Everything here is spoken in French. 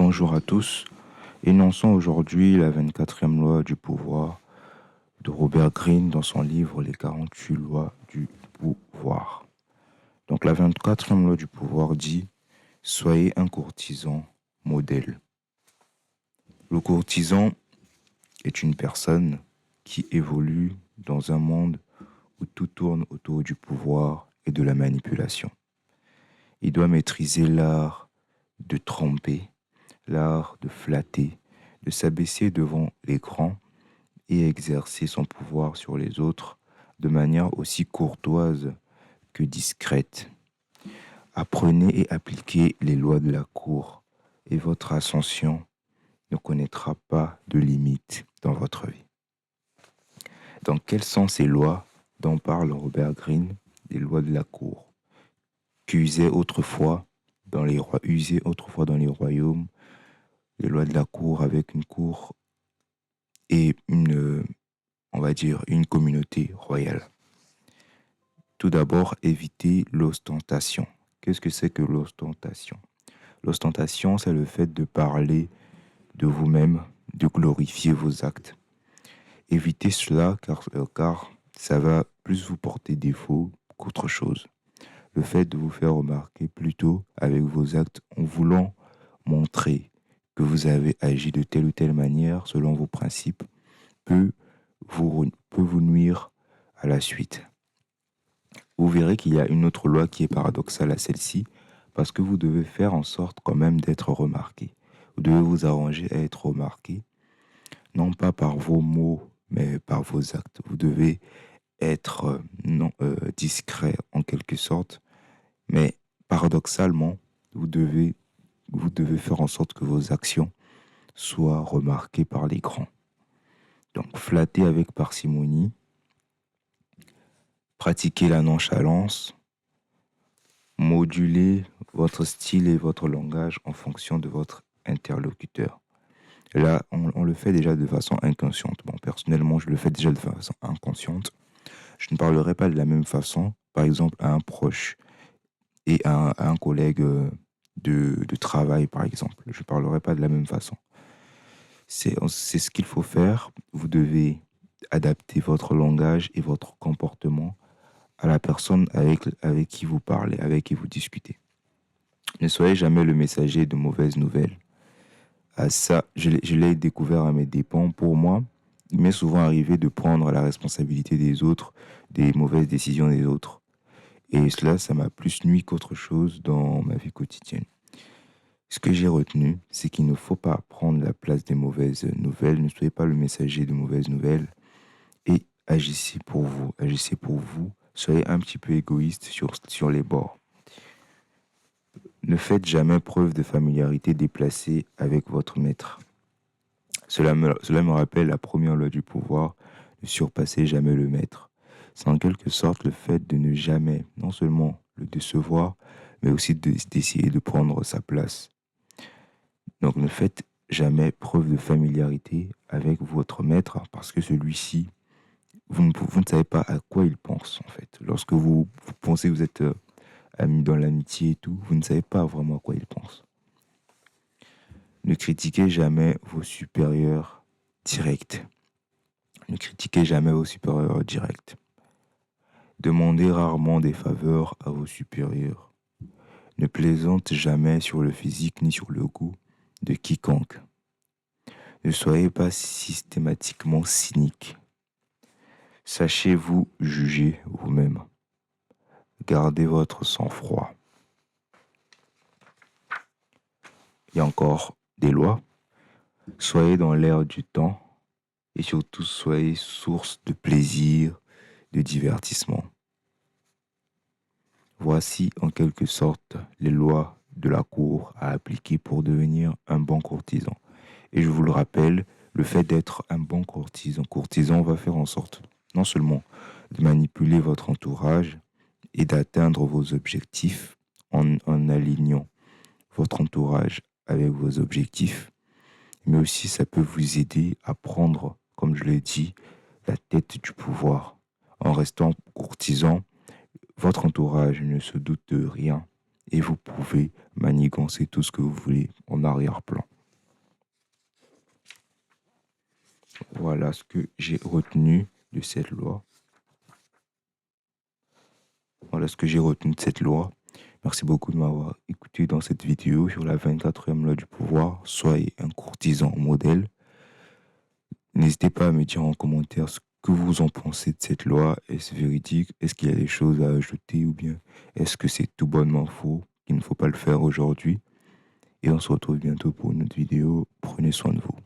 Bonjour à tous. Énonçons aujourd'hui la 24e loi du pouvoir de Robert Greene dans son livre Les 48 lois du pouvoir. Donc la 24e loi du pouvoir dit « Soyez un courtisan modèle ». Le courtisan est une personne qui évolue dans un monde où tout tourne autour du pouvoir et de la manipulation. Il doit maîtriser l'art de tromper, l'art de flatter, de s'abaisser devant les grands et exercer son pouvoir sur les autres de manière aussi courtoise que discrète. Apprenez et appliquez les lois de la cour et votre ascension ne connaîtra pas de limites dans votre vie. Donc, quelles sont ces lois dont parle Robert Greene, les lois de la cour, qu'usaient autrefois usées autrefois dans les royaumes, les lois de la cour avec une cour et une communauté royale. Tout d'abord, éviter l'ostentation. Qu'est-ce que c'est que l'ostentation? L'ostentation, c'est le fait de parler de vous-même, de glorifier vos actes. Évitez cela car ça va plus vous porter défaut qu'autre chose. Le fait de vous faire remarquer plutôt avec vos actes en voulant montrer que vous avez agi de telle ou telle manière selon vos principes peut vous nuire à la suite. Vous verrez qu'il y a une autre loi qui est paradoxale à celle-ci, parce que vous devez faire en sorte quand même d'être remarqué. Vous devez vous arranger à être remarqué, non pas par vos mots, mais par vos actes. Vous devez être discret en quelque sorte, mais paradoxalement, vous devez faire en sorte que vos actions soient remarquées par les grands. Donc, flatter avec parcimonie, pratiquer la nonchalance, moduler votre style et votre langage en fonction de votre interlocuteur. Là, on le fait déjà de façon inconsciente. Bon, personnellement, je le fais déjà de façon inconsciente. Je ne parlerai pas de la même façon, par exemple, à un proche et à un collègue de travail, par exemple. Je ne parlerai pas de la même façon. C'est ce qu'il faut faire. Vous devez adapter votre langage et votre comportement à la personne avec qui vous parlez, avec qui vous discutez. Ne soyez jamais le messager de mauvaises nouvelles. Ça, je l'ai découvert à mes dépens. Pour moi, il m'est souvent arrivé de prendre la responsabilité des autres, des mauvaises décisions des autres. Et cela, ça m'a plus nui qu'autre chose dans ma vie quotidienne. Ce que j'ai retenu, c'est qu'il ne faut pas prendre la place des mauvaises nouvelles. Ne soyez pas le messager de mauvaises nouvelles et agissez pour vous. Agissez pour vous. Soyez un petit peu égoïste sur les bords. Ne faites jamais preuve de familiarité déplacée avec votre maître. Cela me rappelle la première loi du pouvoir, ne surpassez jamais le maître. C'est en quelque sorte le fait de ne jamais, non seulement le décevoir, mais aussi d'essayer de prendre sa place. Donc ne faites jamais preuve de familiarité avec votre maître parce que celui-ci, vous ne savez pas à quoi il pense en fait. Lorsque vous pensez que vous êtes amis dans l'amitié et tout, vous ne savez pas vraiment à quoi il pense. Ne critiquez jamais vos supérieurs directs. Ne critiquez jamais vos supérieurs directs. Demandez rarement des faveurs à vos supérieurs. Ne plaisante jamais sur le physique ni sur le goût de quiconque. Ne soyez pas systématiquement cynique. Sachez vous juger vous-même. Gardez votre sang-froid. Il y a encore des lois. Soyez dans l'air du temps et surtout soyez source de plaisir, de divertissement. Voici en quelque sorte les lois de la cour à appliquer pour devenir un bon courtisan. Et je vous le rappelle, le fait d'être un bon courtisan va faire en sorte non seulement de manipuler votre entourage et d'atteindre vos objectifs en alignant votre entourage avec vos objectifs, mais aussi ça peut vous aider à prendre, comme je l'ai dit, la tête du pouvoir. En restant courtisan, votre entourage ne se doute de rien et vous pouvez manigancer tout ce que vous voulez en arrière-plan. Voilà ce que j'ai retenu de cette loi. Voilà ce que j'ai retenu de cette loi. Merci beaucoup de m'avoir écouté dans cette vidéo sur la 24e loi du pouvoir. Soyez un courtisan modèle. N'hésitez pas à me dire en commentaire ce que vous en pensez de cette loi. Est-ce véridique? Est-ce qu'il y a des choses à ajouter ou bien est-ce que c'est tout bonnement faux? Il ne faut pas le faire aujourd'hui. Et on se retrouve bientôt pour une autre vidéo. Prenez soin de vous.